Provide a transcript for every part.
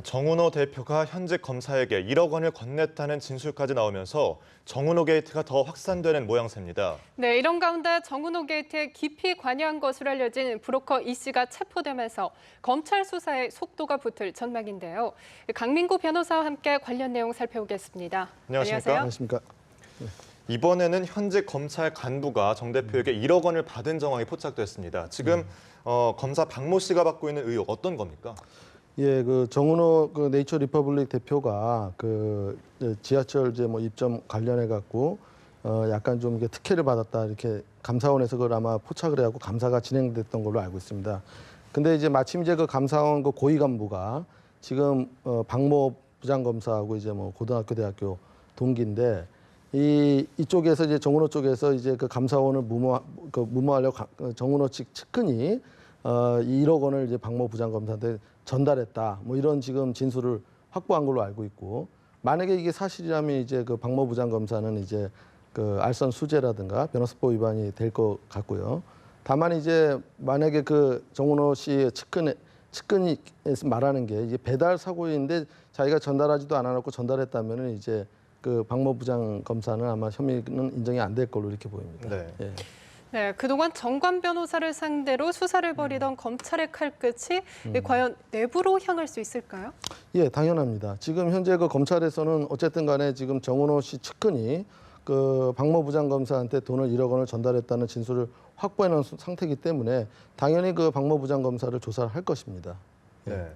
정은호 대표가 현직 검사에게 1억 원을 건넸다는 진술까지 나오면서 정은호 게이트가 더 확산되는 모양새입니다. 네, 이런 가운데 정은호 게이트에 깊이 관여한 것으로 알려진 브로커 이 씨가 체포되면서 검찰 수사에 속도가 붙을 전망인데요. 강민구 변호사와 함께 관련 내용 살펴보겠습니다. 안녕하십니까? 안녕하십니까? 이번에는 현직 검찰 간부가 정 대표에게 1억 원을 받은 정황이 포착됐습니다. 지금 검사 박모 씨가 받고 있는 의혹 어떤 겁니까? 예, 그 정은호 네이처 리퍼블릭 대표가 그 지하철 이제 뭐 입점 관련해 갖고 약간 좀 이게 특혜를 받았다 이렇게 감사원에서 그걸 아마 포착을 해갖고 감사가 진행됐던 걸로 알고 있습니다. 근데 이제 마침 이제 그 감사원 그 고위 간부가 지금 박모 부장검사하고 이제 뭐 고등학교 대학교 동기인데 이쪽에서 이제 정은호 쪽에서 이제 그 감사원을 무마하려고 정은호 측 측근이 이 1억 원을 이제 박모 부장검사한테 전달했다. 뭐 이런 지금 진술을 확보한 걸로 알고 있고, 만약에 이게 사실이라면 이제 그 박모 부장검사는 이제 그 알선 수재라든가 변호사법 위반이 될 것 같고요. 다만 이제 만약에 그 정은호 씨의 측근이 말하는 게 이제 배달 사고인데 자기가 전달하지도 않아놓고 전달했다면은 이제 그 박모 부장검사는 아마 혐의는 인정이 안 될 걸로 이렇게 보입니다. 네. 예. 네, 그동안 정관 변호사를 상대로 수사를 벌이던 검찰의 칼끝이 과연 내부로 향할 수 있을까요? 예, 당연합니다. 지금 현재 그 검찰에서는 어쨌든 간에 지금 정은호 씨 측근이 그 박모 부장검사한테 돈을 1억 원을 전달했다는 진술을 확보해 놓은 상태이기 때문에 당연히 그 박모 부장검사를 조사를 할 것입니다. 예. 네.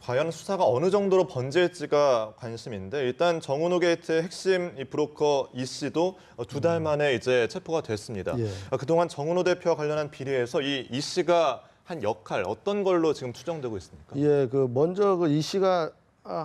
과연 수사가 어느 정도로 번질지가 관심인데, 일단 정은호 게이트의 핵심 이 브로커 이 씨도 2달 만에 이제 체포가 됐습니다. 예. 그동안 정은호 대표와 관련한 비리에서 이 씨가 한 역할 어떤 걸로 지금 추정되고 있습니까? 예, 그 먼저 그 이 씨가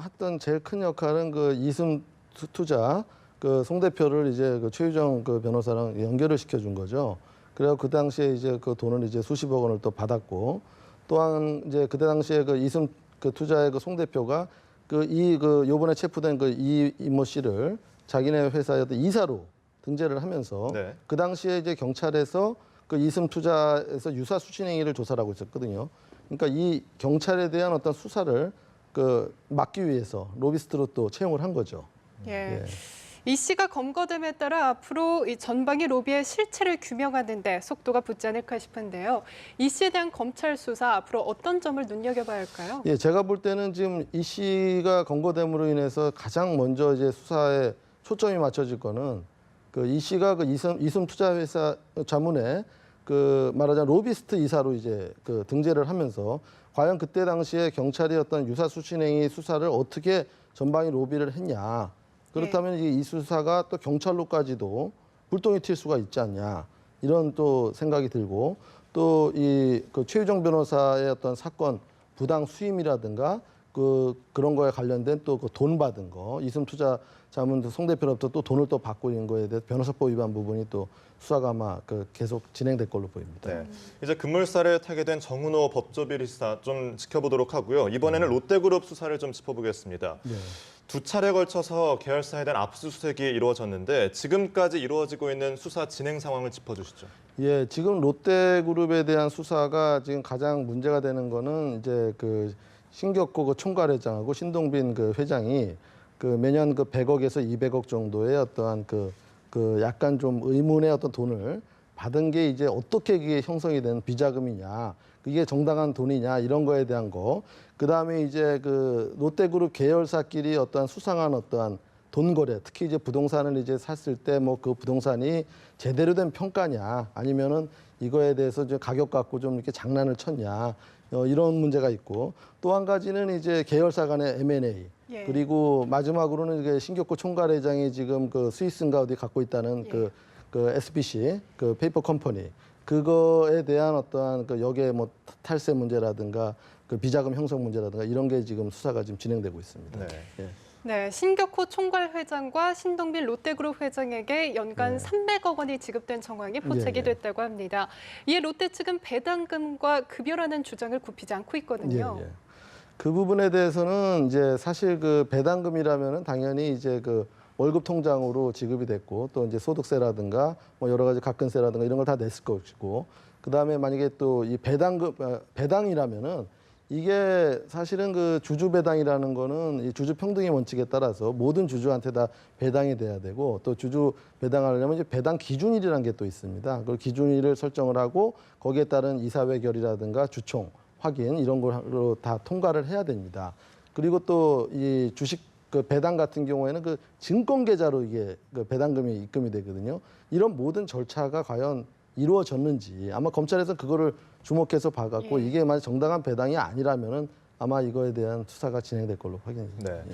했던 제일 큰 역할은 그 이숨 투자 그 송 대표를 이제 그 최유정 그 변호사랑 연결을 시켜준 거죠. 그래서 그 당시에 이제 그 돈을 이제 수십억 원을 또 받았고, 또한 이제 그때 당시에 그 이숨 그 투자의 그 송 대표가 요번에 체포된 그 이모 씨를 자기네 회사의 어떤 이사로 등재를 하면서 네. 그 당시에 이제 경찰에서 그 이숨 투자에서 유사 수신 행위를 조사를 하고 있었거든요. 그러니까 이 경찰에 대한 어떤 수사를 그 막기 위해서 로비스트로 또 채용을 한 거죠. 예. 예. 이 씨가 검거됨에 따라 앞으로 이 전방위 로비의 실체를 규명하는 데 속도가 붙지 않을까 싶은데요. 이 씨에 대한 검찰 수사 앞으로 어떤 점을 눈여겨봐야 할까요? 예, 제가 볼 때는 지금 이 씨가 검거됨으로 인해서 가장 먼저 이제 수사에 초점이 맞춰질 거는 그 이 씨가 그 이숨 투자회사 자문에 그 말하자면 로비스트 이사로 이제 그 등재를 하면서 과연 그때 당시에 경찰이 어떤 유사 수신행위 수사를 어떻게 전방위 로비를 했냐. 그렇다면 이 수사가 또 경찰로까지도 불똥이 튈 수가 있지 않냐, 이런 또 생각이 들고, 또 그 최유정 변호사의 어떤 사건 부당 수임이라든가 그런 거에 관련된 또 그 돈 받은 거, 이숨 투자 자문 송 대표로부터 또 돈을 또 받고 있는 거에 대해서 변호사법 위반 부분이 또 수사가 아마 계속 진행될 걸로 보입니다. 네. 이제 급물살을 타게 된 정은호 법조비리 수사 좀 지켜보도록 하고요. 이번에는 롯데그룹 수사를 좀 짚어보겠습니다. 네. 2차례 걸쳐서 계열사에 대한 압수수색이 이루어졌는데 지금까지 이루어지고 있는 수사 진행 상황을 짚어주시죠. 예, 지금 롯데그룹에 대한 수사가 지금 가장 문제가 되는 거는 이제 그 신격호 그 총괄회장하고 신동빈 그 회장이 그 매년 그 100억에서 200억 정도의 어떠한 그 약간 좀 의문의 어떤 돈을 받은 게 이제 어떻게 이게 형성이 된 비자금이냐, 이게 정당한 돈이냐, 이런 거에 대한 거. 그다음에 이제 그 롯데그룹 계열사끼리 어떠한 수상한 어떠한 돈 거래, 특히 이제 부동산을 이제 샀을 때 뭐 그 부동산이 제대로 된 평가냐, 아니면은 이거에 대해서 이제 가격 갖고 좀 이렇게 장난을 쳤냐, 이런 문제가 있고, 또 한 가지는 이제 계열사 간의 M&A. 예. 그리고 마지막으로는 이게 신격호 총괄회장이 지금 그 스위스인가 어디 갖고 있다는 그 SBC 그 페이퍼 컴퍼니, 그거에 대한 어떠한 그 여기에 뭐 탈세 문제라든가 그 비자금 형성 문제라든가 이런 게 지금 수사가 지금 진행되고 있습니다. 네. 예. 네, 신격호 총괄 회장과 신동빈 롯데그룹 회장에게 연간 300억 원이 지급된 정황이 포착이 됐다고 합니다. 이에 롯데 측은 배당금과 급여라는 주장을 굽히지 않고 있거든요. 예. 그 부분에 대해서는 이제 사실 그 배당금이라면은 당연히 이제 그 월급 통장으로 지급이 됐고, 또 이제 소득세라든가 뭐 여러 가지 가근세라든가 이런 걸 다 냈을 것이고, 그다음에 만약에 또 이 배당이라면은 이게 사실은 그 주주 배당이라는 거는 이 주주 평등의 원칙에 따라서 모든 주주한테 다 배당이 돼야 되고, 또 주주 배당하려면 이제 배당 기준일이라는 게 또 있습니다. 그 기준일을 설정을 하고 거기에 따른 이사회 결의라든가 주총 확인 이런 걸로 다 통과를 해야 됩니다. 그리고 또 이 주식 그 배당 같은 경우에는 그 증권 계좌로 이게 그 배당금이 입금이 되거든요. 이런 모든 절차가 과연 이루어졌는지 아마 검찰에서 그거를 주목해서 봐갖고 예. 이게 만약 정당한 배당이 아니라면은 아마 이거에 대한 수사가 진행될 걸로 확인됩니다. 네. 예.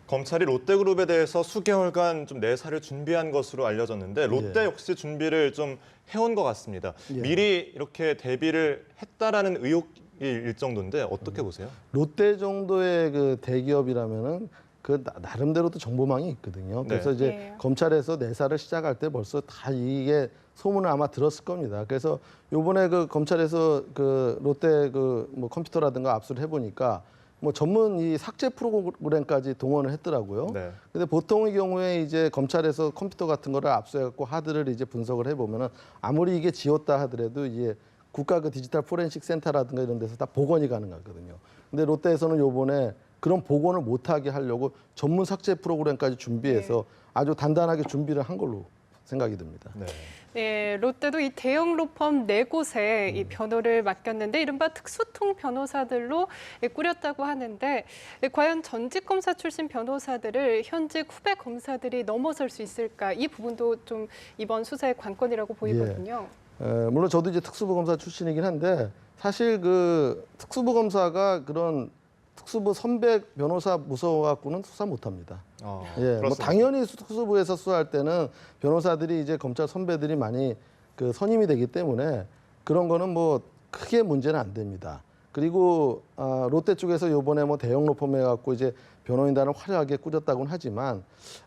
검찰이 롯데그룹에 대해서 수개월간 좀 내사를 준비한 것으로 알려졌는데 롯데 예. 역시 준비를 좀 해온 것 같습니다. 예. 미리 이렇게 대비를 했다라는 의혹일 정도인데 어떻게 보세요? 롯데 정도의 그 대기업이라면은 그 나름대로 또 정보망이 있거든요. 그래서 네. 이제 예. 검찰에서 내사를 시작할 때 벌써 다 이게 소문을 아마 들었을 겁니다. 그래서 요번에 그 검찰에서 그 롯데 그 뭐 컴퓨터라든가 압수를 해보니까 뭐 전문 이 삭제 프로그램까지 동원을 했더라고요. 네. 근데 보통의 경우에 이제 검찰에서 컴퓨터 같은 거를 압수해갖고 하드를 이제 분석을 해보면은 아무리 이게 지웠다 하더라도 이게 국가 그 디지털 포렌식 센터라든가 이런 데서 다 복원이 가능하거든요. 근데 롯데에서는 요번에 그런 복원을 못하게 하려고 전문 삭제 프로그램까지 준비해서 아주 단단하게 준비를 한 걸로 생각이 듭니다. 네. 네, 롯데도 이 대형 로펌 4곳에 이 변호를 맡겼는데 이른바 특수통 변호사들로 꾸렸다고 하는데 과연 전직 검사 출신 변호사들을 현직 후배 검사들이 넘어설 수 있을까? 이 부분도 좀 이번 수사의 관건이라고 보이거든요. 물론 저도 이제 특수부 검사 출신이긴 한데 사실 그 특수부 검사가 그런 특수부 선배 변호사 무서워갖고는 수사 못합니다. 예, 뭐 그렇습니다. 당연히 특수부에서 수사할 때는 변호사들이 이제 검찰 선배들이 많이 그 선임이 되기 때문에 그런 거는 뭐 크게 문제는 안 됩니다. 그리고 롯데 쪽에서 요번에 뭐 대형 로펌 해갖고 이제 변호인단을 화려하게 꾸렸다고는 하지만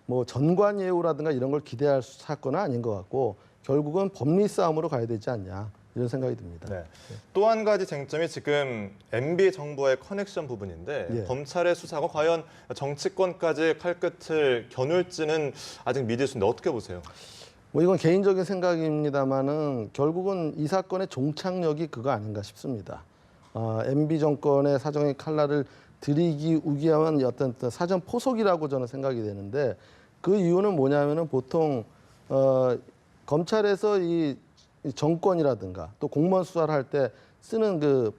뭐 전관 예우라든가 이런 걸 기대할 사건은 아닌 것 같고 결국은 법리 싸움으로 가야 되지 않냐 이런 생각이 듭니다. 네. 또 한 가지 쟁점이 지금 MB 정부의 커넥션 부분인데 예. 검찰의 수사가 과연 정치권까지 칼끝을 겨눌지는 아직 미질 수 있는데 어떻게 보세요? 뭐 이건 개인적인 생각입니다만은 결국은 이 사건의 종착역이 그거 아닌가 싶습니다. MB 정권의 사정의 칼날을 들이기 위한 어떤 사전 포석이라고 저는 생각이 되는데 그 이유는 뭐냐면은 보통 검찰에서 이 정권이라든가 또 공무원 수사를 할 때 쓰는 그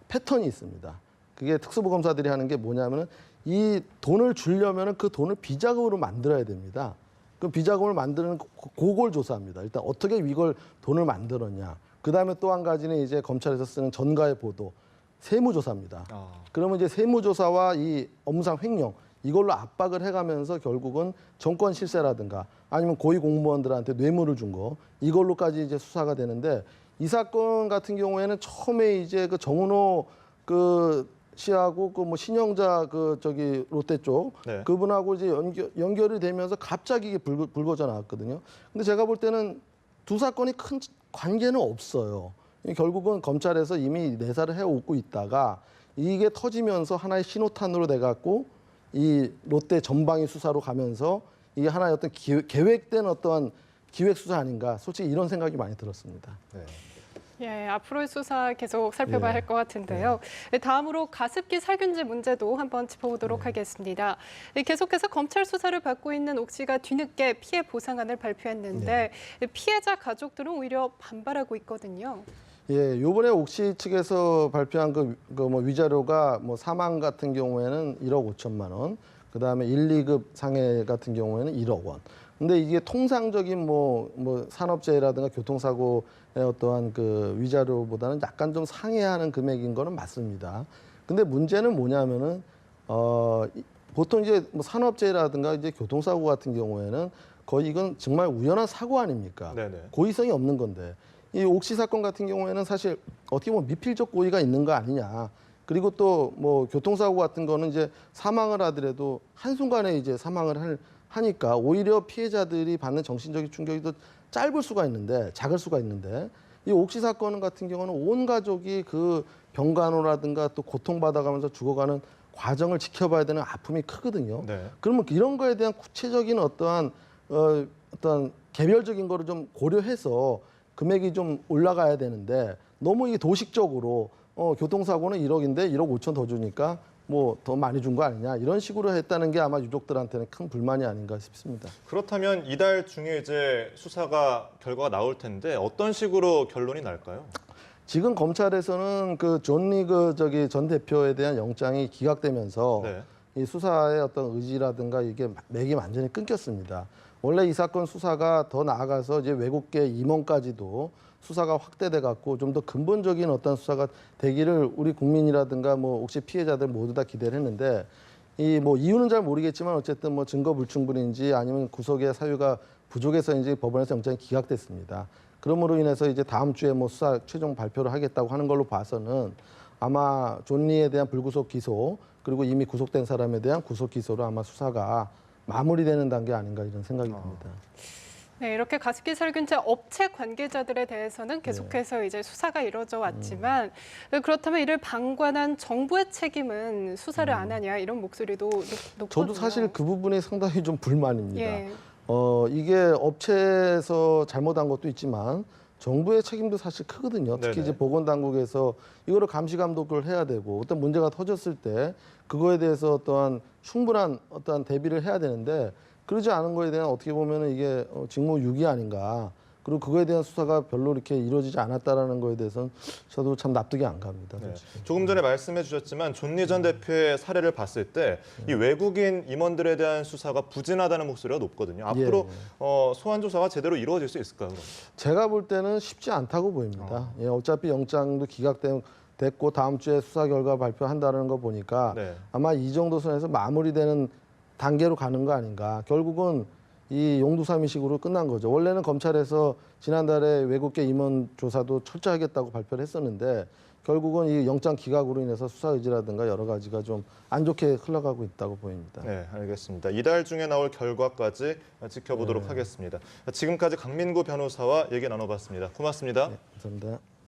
패턴이 있습니다. 그게 특수부 검사들이 하는 게 뭐냐면은 이 돈을 주려면은 그 돈을 비자금으로 만들어야 됩니다. 그 비자금을 만드는 그걸 조사합니다. 일단 어떻게 이걸 돈을 만들었냐. 그 다음에 또 한 가지는 이제 검찰에서 쓰는 전가의 보도, 세무조사입니다. 그러면 이제 세무조사와 이 업무상 횡령 이걸로 압박을 해가면서 결국은 정권 실세라든가 아니면 고위 공무원들한테 뇌물을 준 거 이걸로까지 이제 수사가 되는데 이 사건 같은 경우에는 처음에 이제 그 정은호 그 씨하고 그 뭐 신영자 그 저기 롯데 쪽 네. 그분하고 이제 연결이 되면서 갑자기 이게 불거져 나왔거든요. 근데 제가 볼 때는 두 사건이 큰 관계는 없어요. 결국은 검찰에서 이미 내사를 해오고 있다가 이게 터지면서 하나의 신호탄으로 돼갖고 이 롯데 전방위 수사로 가면서 이게 하나의 어떤 계획된 어떠한 기획 수사 아닌가 솔직히 이런 생각이 많이 들었습니다. 네. 예, 앞으로의 수사 계속 살펴봐야 예. 할 것 같은데요. 다음으로 가습기 살균제 문제도 한번 짚어보도록 하겠습니다. 계속해서 검찰 수사를 받고 있는 옥시가 뒤늦게 피해 보상안을 발표했는데 피해자 가족들은 오히려 반발하고 있거든요. 예, 요번에 옥시 측에서 발표한 그 뭐 위자료가 뭐 사망 같은 경우에는 1억 5천만 원, 그 다음에 1, 2급 상해 같은 경우에는 1억 원. 근데 이게 통상적인 뭐 산업재해라든가 교통사고의 어떠한 그 위자료보다는 약간 좀 상회하는 금액인 거는 맞습니다. 근데 문제는 뭐냐면은 보통 이제 뭐 산업재해라든가 이제 교통사고 같은 경우에는 거의 이건 정말 우연한 사고 아닙니까? 네네. 고의성이 없는 건데 이 옥시 사건 같은 경우에는 사실 어떻게 보면 미필적 고의가 있는 거 아니냐. 그리고 또 뭐 교통사고 같은 거는 이제 사망을 하더라도 한순간에 이제 사망을 하니까 오히려 피해자들이 받는 정신적인 충격이 더 짧을 수가 있는데 작을 수가 있는데 이 옥시 사건 같은 경우는 온 가족이 그 병간호라든가 또 고통받아가면서 죽어가는 과정을 지켜봐야 되는 아픔이 크거든요. 네. 그러면 이런 거에 대한 구체적인 어떠한 어떤 개별적인 거를 좀 고려해서 금액이 좀 올라가야 되는데 너무 이게 도식적으로 교통사고는 1억인데 1억 5천 더 주니까 뭐 더 많이 준 거 아니냐 이런 식으로 했다는 게 아마 유족들한테는 큰 불만이 아닌가 싶습니다. 그렇다면 이달 중에 이제 수사가 결과가 나올 텐데 어떤 식으로 결론이 날까요? 지금 검찰에서는 그 존 리그 전 대표에 대한 영장이 기각되면서 네. 이 수사의 어떤 의지라든가 이게 맥이 완전히 끊겼습니다. 원래 이 사건 수사가 더 나아가서 이제 외국계 임원까지도 수사가 확대돼 갖고 좀 더 근본적인 어떤 수사가 되기를 우리 국민이라든가 뭐 혹시 피해자들 모두 다 기대를 했는데 이 뭐 이유는 잘 모르겠지만 어쨌든 뭐 증거 불충분인지 아니면 구속의 사유가 부족해서인지 법원에서 영장이 기각됐습니다. 그러므로 인해서 이제 다음 주에 뭐 수사 최종 발표를 하겠다고 하는 걸로 봐서는 아마 존 리에 대한 불구속 기소 그리고 이미 구속된 사람에 대한 구속 기소로 아마 수사가 마무리되는 단계 아닌가 이런 생각이 듭니다. 네, 이렇게 가습기 살균제 업체 관계자들에 대해서는 계속해서 이제 수사가 이루어져 왔지만 그렇다면 이를 방관한 정부의 책임은 수사를 안 하냐 이런 목소리도 높거든요. 저도 사실 그 부분이 상당히 좀 불만입니다. 예. 이게 업체에서 잘못한 것도 있지만 정부의 책임도 사실 크거든요. 특히 네네. 이제 보건당국에서 이거를 감시 감독을 해야 되고 어떤 문제가 터졌을 때 그거에 대해서 어떠한 충분한 어떠한 대비를 해야 되는데 그러지 않은 거에 대한 어떻게 보면은 이게 직무유기 아닌가. 그리고 그거에 대한 수사가 별로 이렇게 이루어지지 않았다라는 거에 대해서는 저도 참 납득이 안 갑니다. 네. 조금 전에 말씀해 주셨지만 존 리 전 대표의 사례를 봤을 때 이 외국인 임원들에 대한 수사가 부진하다는 목소리가 높거든요. 앞으로 소환 조사가 제대로 이루어질 수 있을까요? 그럼? 제가 볼 때는 쉽지 않다고 보입니다. 예, 어차피 영장도 기각됐고 다음 주에 수사 결과 발표한다는 거 보니까 네. 아마 이 정도 선에서 마무리되는 단계로 가는 거 아닌가. 결국은 이 용두사미식으로 끝난 거죠. 원래는 검찰에서 지난달에 외국계 임원 조사도 철저하겠다고 발표를 했었는데 결국은 이 영장 기각으로 인해서 수사 의지라든가 여러 가지가 좀 안 좋게 흘러가고 있다고 보입니다. 네, 알겠습니다. 이달 중에 나올 결과까지 지켜보도록 하겠습니다. 지금까지 강민구 변호사와 얘기 나눠봤습니다. 고맙습니다. 감사합니다.